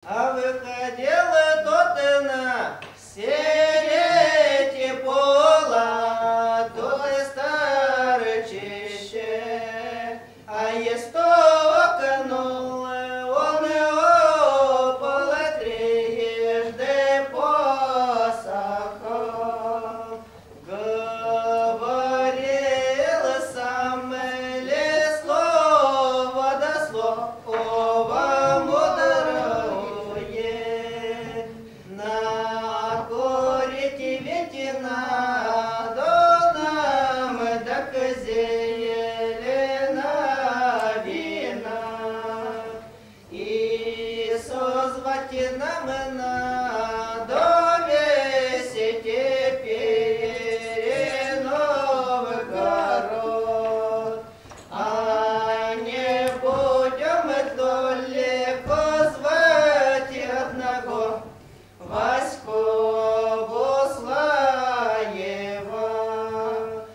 А выходила тот и на серете пола, тот и старчище, а есть оконул, он его пола трижды посохом. Говорил сам ли слово да слово мудрое, на корите ведь надо нам так зелена вина, и созвать нам надо